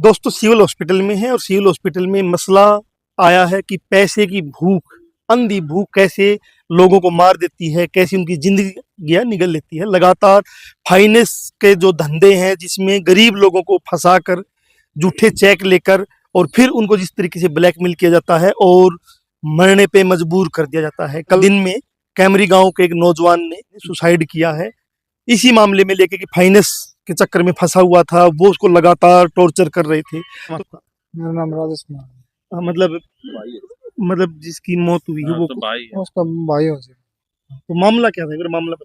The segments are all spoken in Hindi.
दोस्तों सिविल हॉस्पिटल में है और सिविल हॉस्पिटल में मसला आया है कि पैसे की भूख, अंधी भूख कैसे लोगों को मार देती है, कैसे उनकी जिंदगियां निगल लेती है। लगातार फाइनेंस के जो धंधे हैं जिसमें गरीब लोगों को फंसाकर झूठे चेक लेकर और फिर उनको जिस तरीके से ब्लैकमेल किया जाता है और मरने पे मजबूर कर दिया जाता है। कल दिन में कैमरी गांव के एक नौजवान ने सुसाइड किया है इसी मामले में लेके कि फाइनेंस के चक्कर में फंसा हुआ था, वो उसको लगातार टॉर्चर कर रहे थे। मेरा नाम राजेश कुमार है। हाँ, मतलब जिसकी मौत हुई है वो तो भाई है। उसका भाई हो से। तो मामला क्या था, अगर मामला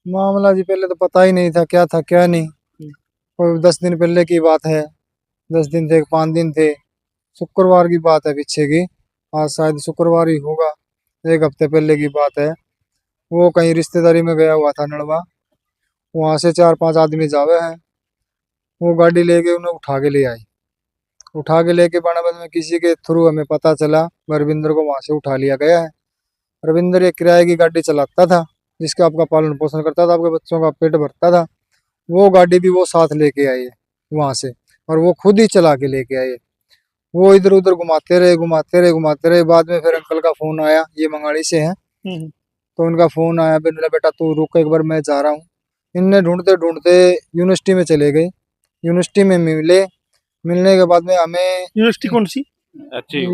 मामला जी पहले तो पता ही नहीं था क्या नहीं। कोई 10 दिन पहले की बात है, 10 दिन थे 5 दिन थे, शुक्रवार की बात है पीछे की। आज शायद शुक्रवार ही होगा, 1 हफ्ते पहले की बात है। वो कहीं रिश्तेदारी में गया हुआ था नड़वा, वहां से 4-5 आदमी जावे हैं। वो गाड़ी लेके उन्हें उठा के ले आई। उठा के लेके बाणावद में किसी के थ्रू हमें पता चला रविंद्र को वहां से उठा लिया गया है। रविंद्र एक किराए की गाड़ी चलाता था, जिसका आपका पालन पोषण करता था, आपके बच्चों का पेट भरता था। वो गाड़ी भी वो साथ लेके आए वहां से, और वो खुद ही चला के लेके आए। वो इधर उधर घुमाते रहे। बाद में फिर अंकल का फोन आया, ये मंगाड़ी से है, तो उनका फोन आया, बोला बेटा तू रुक एक बार, मैं जा रहा हूँ। इनने ढूंढते ढूंढते यूनिवर्सिटी में चले गए। यूनिवर्सिटी में मिलने के बाद में हमें यूनिवर्सिटी कौन सी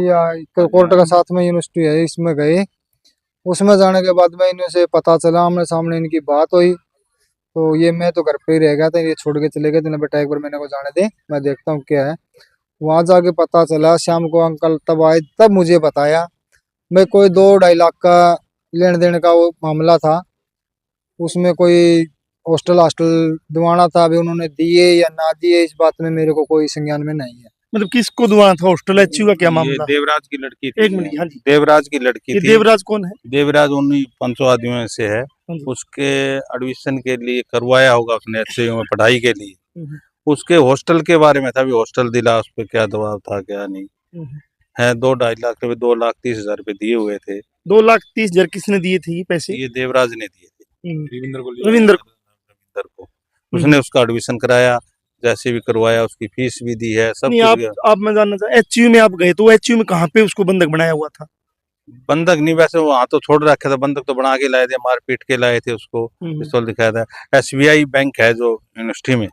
या कोर्ट का साथ में यूनिवर्सिटी है, इसमें गए। उसमें जाने के बाद में इन्हें से पता चला, आमने सामने इनकी बात हुई। तो ये मैं तो घर पे ही रह गया था, ये छोड़ के चले गए। तो बेटा एक बार मैंने को जाने दे, मैं देखता हूँ क्या है। वहां जाके पता चला शाम को अंकल तब आए, तब मुझे बताया मैं कोई 2-2.5 लाख का लेन देन का वो मामला था। उसमें कोई हॉस्टल हॉस्टल दिवाना था, अभी उन्होंने दिए या ना दिए इस बात में मेरे को कोई संज्ञान में नहीं है। मतलब किसको दुआ था, हॉस्टल एचयू का क्या मामला? देवराज की लड़की थी। एक मिनट, हाँ जी, देवराज की लड़की ये थी। देवराज कौन है? देवराज उन्हीं 500 आदमियों में से है। उसके एडमिशन के लिए करवाया होगा उसने एचसीयू में पढ़ाई के लिए। उसके हॉस्टल के बारे में था, भी हॉस्टल दिला, उस पर क्या दबाव था क्या नहीं है। 2-2.5 लाख रुपए, 2,30,000 रुपए दिए हुए थे। 2,30,000 किसने दिए थे ये पैसे? ये देवराज ने दिए थे रविंद्र को। उसने उसका एडमिशन कराया, जैसे भी करवाया, उसकी फीस भी दी है, सब नहीं, कुछ। आप मैं जानना चाहता, एचयू में आप गए तो एचयू में कहाँ पे उसको बंधक बनाया हुआ था? बंधक नहीं, वैसे वहां तो छोड़ रखा था, बंधक तो बना के लाए थे, मार पीट के लाए थे उसको, पिस्तौल दिखाया था। एसबीआई बैंक है जो यूनिवर्सिटी में,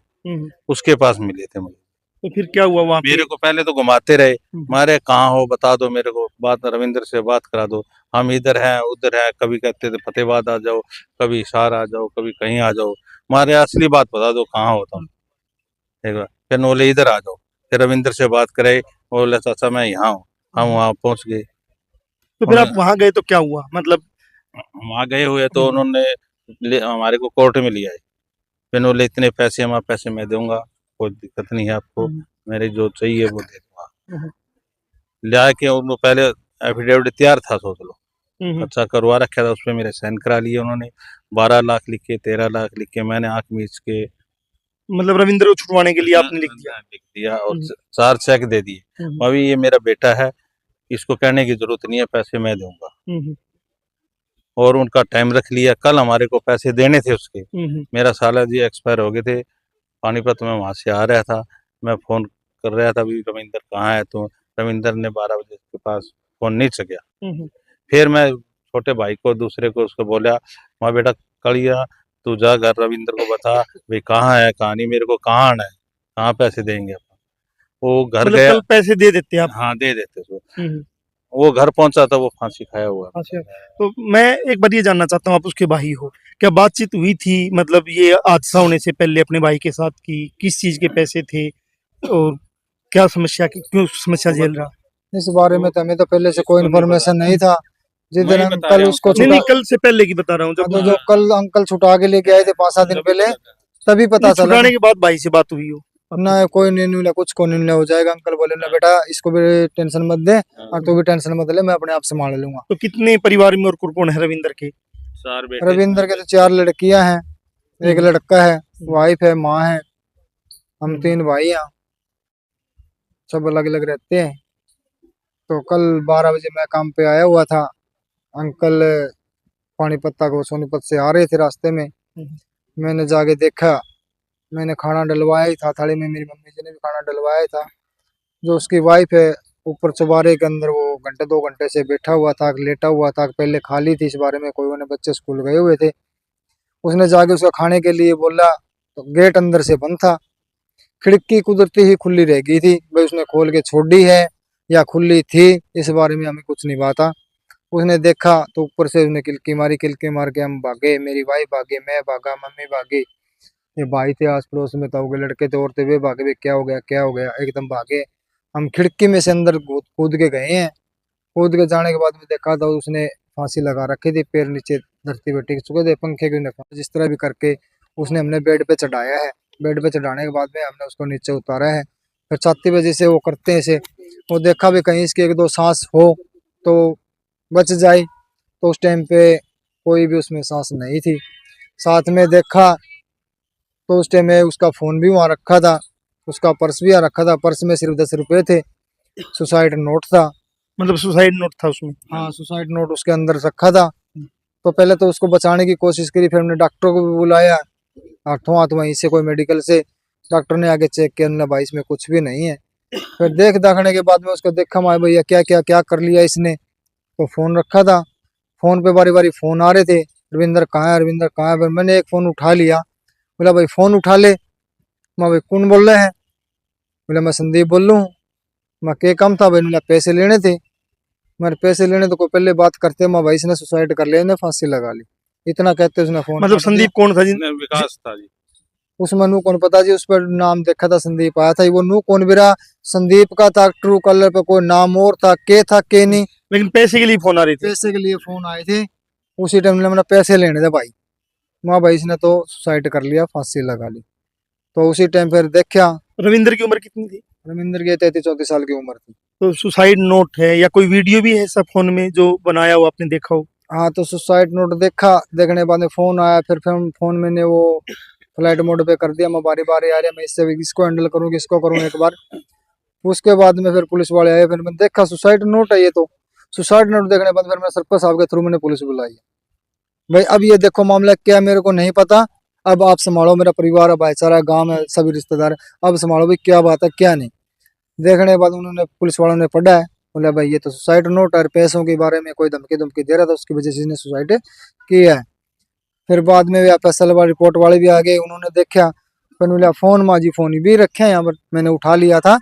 उसके पास मिले थे मुझे। तो फिर क्या हुआ वहां मेरे को पहले तो घुमाते रहे, मारे कहाँ हो बता दो मेरे को, बात रविंद्र से बात करा दो, हम इधर हैं उधर है। कभी कहते थे फतेहाबाद आ जाओ, कभी हिसार आ जाओ, कभी कहीं आ जाओ, मारे असली बात बता दो कहाँ हो तुम। फिर बोले इधर आ जाओ, फिर रविंद्र से बात करे, बोले चाचा मैं यहाँ हूँ। हम वहाँ पहुंच गए। तो फिर आप वहां गए तो क्या हुआ, मतलब? वहाँ गए हुए तो उन्होंने हमारे को कोर्ट में लिया है। फिर बोले इतने पैसे, हम पैसे मैं दूंगा, कोई दिक्कत नहीं है आपको, मेरे जो चाहिए वो दे दूंगा। लिया के उनको पहले एफिडेविट तैयार था, सोच लो, अच्छा करवा रखा था, उस पर मेरे साइन करा लिए उन्होंने। 12 लाख लिख के, 13 लाख लिख के, मैंने आंख मीच के, मतलब रविंद्र को छुड़वाने के लिए आपने लिख दिया और 4 चेक दे दिए। अभी ये मेरा बेटा है, इसको कहने की जरूरत नहीं है, पैसे मैं दूंगा। और उनका टाइम रख लिया, कल हमारे को पैसे देने थे उसके। मेरा साला जी एक्सपायर हो गए थे, पानीपत में वहां से आ रहा था, मैं फोन कर रहा था भी रविंद्र कहाँ है, तो रविंद्र ने 12 बजे के पास फोन नहीं चुका। फिर मैं छोटे भाई को, दूसरे को, उसको बोला, माँ बेटा कलिया तू जा घर रविंद्र को बता भाई कहाँ है, कहानी मेरे को कहाँ आना है, कहाँ पैसे देंगे अपन। वो घर मतलब गया, कल पैसे दे देते आप? हाँ दे देते उसको। वो घर पहुंचा था, वो फांसी खाया हुआ। अच्छा, तो मैं एक बात ये जानना चाहता हूँ, आप उसके भाई हो, क्या बातचीत हुई थी मतलब ये हादसा होने से पहले अपने भाई के साथ की, किस चीज के पैसे थे और क्या समस्या की, क्यों समस्या झेल रहा? इस बारे में तो हमें तो पहले से कोई इन्फॉर्मेशन नहीं था। जिस दिन अंकल उसको नहीं, कल से पहले की बता रहा हूँ, तो जो कल अंकल छुटा के लेके आए थे 5-7 दिन पहले, तभी पता चला। छुटाने के बाद भाई से बात हुई हो? ना कोई निर्णय, कुछ को निर्णय हो जाएगा। अंकल बोले ना बेटा इसको भी टेंशन मत दे, और तू भी टेंशन मत ले, मैं अपने आप संभाल लूंगा। तो कितने परिवार में और कौन है रविंद्र के? 4 बेटे। रविंद्र के तो 4 लड़कियां हैं, 1 लड़का है, वाइफ है, माँ है, हम 3 भाई हैं, सब अलग अलग रहते हैं। तो कल 12 बजे मैं काम पे आया हुआ था, अंकल पानीपत्ता को सोनीपत से आ रहे थे, रास्ते में मैंने जाके देखा मैंने खाना डलवाया ही था थाली में, मेरी मम्मी जी ने भी खाना डलवाया ही था। जो उसकी वाइफ है ऊपर चौबारे के अंदर वो घंटे 2 घंटे से बैठा हुआ था, लेटा हुआ था, पहले खा ली थी, इस बारे में कोई उन्हें बच्चे स्कूल गए हुए थे, उसने जाके उसका खाने के लिए बोला तो गेट अंदर से बंद था, खिड़की कुदरती ही खुली रह गई थी, भाई उसने खोल के छोड़ दी है या खुली थी इस बारे में हमें कुछ नहीं पता। उसने देखा तो ऊपर से उसने किलकी मार के हम भागे, मेरी वाइफ भागी, मैं भागा, मम्मी भागी, ये भाई थे आस पड़ोस में तो वो लड़के थे और थे, वे भागे, वे क्या हो गया क्या हो गया, एकदम भागे। हम खिड़की में से अंदर कूद के गए हैं। कूद के जाने के बाद में देखा तो उसने फांसी लगा रखी थी, पैर नीचे धरती पे टिक चुके थे, पंखे की जिस तरह भी करके उसने हमने बेड पे चढ़ाया है। बेड पे चढ़ाने के बाद में हमने उसको नीचे उतारा है, फिर छाती पे जैसे वो करते हैं इसे, वो देखा भी कहीं इसकी 1-2 सांस हो तो बच जाए, तो उस टाइम पे कोई भी उसमें सांस नहीं थी। साथ में देखा तो उस टाइम में उसका फोन भी वहाँ रखा था, उसका पर्स भी वहाँ रखा था, पर्स में सिर्फ 10 रुपए थे, सुसाइड नोट था। मतलब सुसाइड नोट था उसमें? हाँ, सुसाइड नोट उसके अंदर रखा था। तो पहले तो उसको बचाने की कोशिश करी, फिर हमने डॉक्टर को भी बुलाया, हाथों हाथ वहीं से कोई मेडिकल से, डॉक्टर ने आगे चेक किया, ना भाई इसमें कुछ भी नहीं है। फिर देख दाखने के बाद में उसको देखा माए भैया क्या क्या क्या कर लिया इसने, तो फोन रखा था, फोन पे बारी बारी फोन आ रहे थे, रविंदर कहाँ है, रविंदर कहाँ है। फिर मैंने एक फोन उठा लिया, बोला भाई फोन उठा ले। मैं भाई कौन बोल रहे हैं? बोला मैं संदीप बोल रहा हूँ। मैं क्या काम था भाई? बोला पैसे लेने थे। मेरे पैसे लेने तो को पहले बात करते, मैं भाई इसने सुसाइड कर लिया, इसने फांसी लगा ली, इतना कहते उसने फोन मतलब काट दिया। संदीप कौन था विकास था जी। उसमें नू कौन पता जी, उस पर नाम देखा था संदीप आया था, वो नू कौन बिरा संदीप का था, ट्रू कलर पे कोई नाम और था के नहीं। लेकिन पैसे के लिए फोन आ रही थी? पैसे के लिए फोन आए थे, उसी टाइम मैंने पैसे लेने थे भाई। माँ भाई इसने तो सुसाइड कर लिया, फांसी लगा ली। तो उसी टाइम फिर देखा, रविंदर की उम्र कितनी थी? रविंदर की 33-34 साल की उम्र थी। तो सुसाइड नोट है या कोई वीडियो भी है सब फोन में जो बनाया हो, आपने देखा हो? हाँ, तो सुसाइड नोट देखा, देखने के बाद में फोन आया, फिर फोन मैंने वो फ्लाइट मोड पे कर दिया, मैं बारी बारी आ रहा, मैं इससे इसको हैंडल करूँ किसको करूँ एक बार। उसके बाद में फिर पुलिस वाले आए, फिर मैंने देखा सुसाइड नोट है ये तो। सुसाइड नोट देखने के बाद फिर मैं सरपंच साहब के थ्रू मैंने पुलिस बुलाई है। भाई अब ये देखो मामला क्या है, मेरे को नहीं पता, अब आप संभालो, मेरा परिवार है, भाईचारा, गांव है, सभी रिश्तेदार है, अब संभालो भाई क्या बात है क्या नहीं। देखने के बाद उन्होंने पुलिस वालों ने पढ़ा है, बोला भाई ये तो सुसाइड नोट है, पैसों के बारे में कोई धमकी धमकी दे रहा था, उसकी वजह से इसने सुसाइड किया है। फिर बाद में FSL वाली रिपोर्ट वाले भी आ गए, उन्होंने देखा, फिर बोला फोन माजी फोन भी रखे हैं यहाँ पर, मैंने उठा लिया था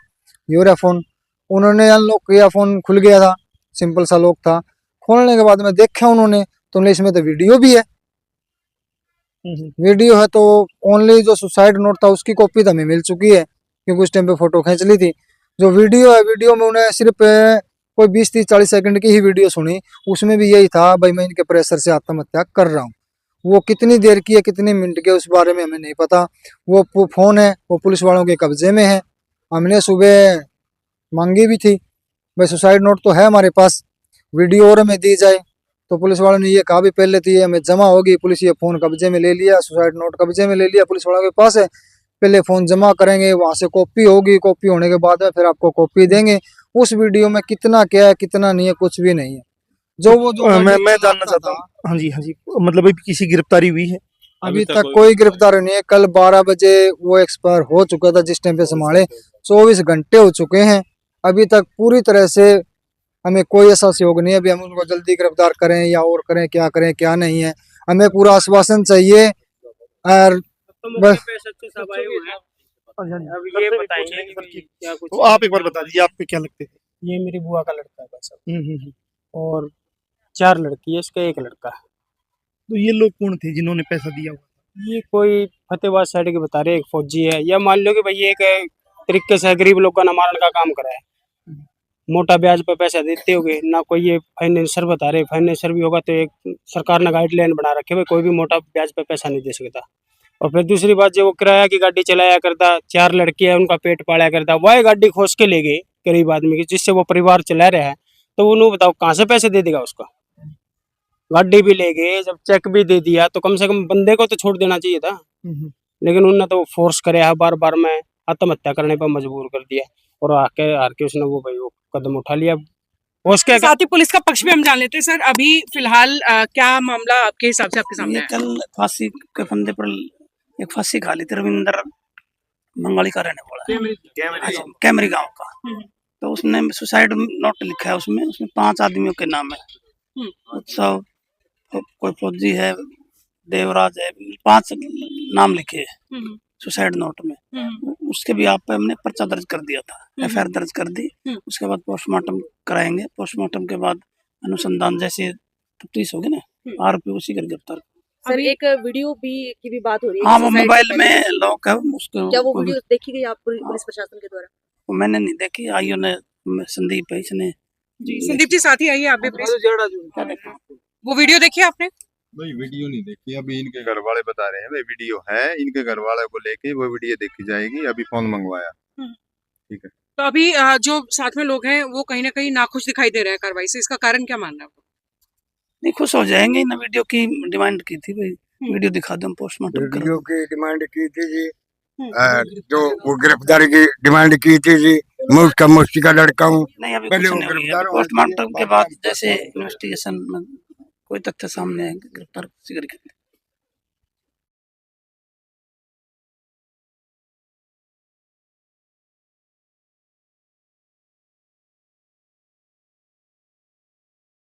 ये रहा फोन। उन्होंने अनलॉक किया, फोन खुल गया था, सिंपल सा लॉक था। खोलने के बाद में देखा उन्होंने तो इसमें तो वीडियो भी है। वीडियो है तो ओनली जो सुसाइड नोट था उसकी कॉपी तो हमें मिल चुकी है, क्योंकि उस टाइम पे फोटो खींच ली थी। जो वीडियो है, वीडियो में उन्हें सिर्फ कोई 20-30-40 सेकंड की ही वीडियो सुनी, उसमें भी यही था भाई मैं इनके प्रेशर से आत्महत्या कर रहा हूँ। वो कितनी देर की है, कितनी मिनट की है, उस बारे में हमें नहीं पता। वो फोन है वो पुलिस वालों के कब्जे में है। हमने सुबह मांगी भी थी, भाई सुसाइड नोट तो है हमारे पास, वीडियो और हमें दी जाए, तो पुलिस वालों ने ये कहा भी पहले तो ये हमें जमा होगी, पुलिस ये फोन कब्जे में ले लिया, सुसाइड नोट कब्जे में ले लिया, पुलिस वालों के पास है, पहले फोन जमा करेंगे, वहां से कॉपी होगी, कॉपी होने के बाद में फिर आपको कॉपी देंगे। उस वीडियो में कितना क्या है कितना नहीं है कुछ भी नहीं है। जो मैं जानना चाहता हूँ, हाँ जी हाँ जी, मतलब अभी किसी गिरफ्तारी हुई है? अभी तक कोई गिरफ्तारी नहीं है। कल 12 बजे वो एक्सपायर हो चुका था जिस टाइम पे संभाले, 24 घंटे हो चुके हैं, अभी तक पूरी तरह से हमें कोई ऐसा सहयोग नहीं है अभी हम उनको जल्दी गिरफ्तार करें या और करें क्या नहीं है। हमें पूरा आश्वासन चाहिए और बस। अब ये बताएंगे कि क्या कुछ तो आप एक बार बता दीजिए, आपको क्या लगते थे? ये मेरी बुआ का लड़का है बस अब। और 4 लड़की है, इसका 1 लड़का है। तो ये लोग कौन थे जिन्होंने पैसा दिया हुआ? ये कोई फतेहबाद साइड के बता रहे, एक फौजी है, या मान लो कि भाई ये एक तरीके से गरीब लोग का न मारने का काम करा है, मोटा ब्याज पे पैसा देते होगे ना। कोई ये फाइनेंसर बता रहे, फाइनेंसर भी होगा तो एक सरकार ने गाइडलाइन बना रखे भाई कोई भी मोटा ब्याज पे पैसा नहीं दे सकता। और फिर दूसरी बात, जो वो किराया की गाड़ी चलाया करता, 4 लड़के हैं उनका पेट पाला करता, वह गाड़ी खोज के ले गए गरीब आदमी की, जिससे वो परिवार चला रहा है, तो उन्होंने बताओ कहाँ से पैसे दे देगा उसका। गाड़ी भी ले गए, जब चेक भी दे दिया तो कम से कम बंदे को तो छोड़ देना चाहिए था, लेकिन उन्होंने तो फोर्स कराया, बार बार में आत्महत्या करने पर मजबूर कर दिया, और हार के उसने वो कदम उठा लिया। उसके साथ ही पुलिस का पक्ष भी हम जान लेते हैं। सर अभी फिलहाल क्या मामला आपके हिसाब से आपके सामने ये है? कल फांसी के फंदे पर एक फांसी खा ली थी रविंदर बंगाली का रहने वाला है, अच्छा, कैमरी गांव का। तो उसने सुसाइड नोट लिखा है, उसमें 5 आदमियों के नाम है। उत्सव, कोई फौजी है, देवराज है, 5 नाम लिखे हैं सुसाइड नोट में। उसके भी आप पे हमने पर्चा दर्ज कर दिया था, एफआईआर दर्ज कर दी। उसके बाद पोस्टमार्टम कराएंगे, पोस्टमार्टम के बाद अनुसंधान जैसे तफ्तीश होगी ना, आरोपी उसी कर गिरफ्तार। सर एक वीडियो भी की भी बात हो रही है। हाँ, वो मोबाइल में लॉक है उसको। क्या वो वीडियो देखी गई आप पुलिस प्रशासन के द्वारा? वो मैंने नहीं देखी, आइयो ने, संदीप है इसने। जी संदीप जी साथ ही आइए आप भी प्लीज। वो वीडियो देखी आपने? भाई वीडियो नहीं देखी, अभी इनके घर वाले बता रहे हैं भाई वीडियो है, इनके घर वाले को लेके वो वीडियो देखी जाएगी। अभी फोन मंगवाया। ठीक है। तो अभी जो साथ में लोग हैं वो कहीं ना कहीं नाखुश दिखाई दे रहे हैं कार्रवाई से, इसका कारण क्या मानना है आपको? नहीं, खुश हो जाएंगे ना। वीडियो की डिमांड की थी भाई, वीडियो दिखा दो, पोस्टमार्टम करो। वीडियो की डिमांड की थी जी, जो वो गिरफ्तारी की डिमांड की थी जी। मैं उसका मौसी का लड़का हूँ। नहीं, अभी पहले कुछ वो नहीं हुई है। गिरफ्तार पोस्टमार्टम के बाद जैसे इन्वेस्टिगेशन में कोई तथ्य सामने आएंगे, गिरफ्तार किसी करके।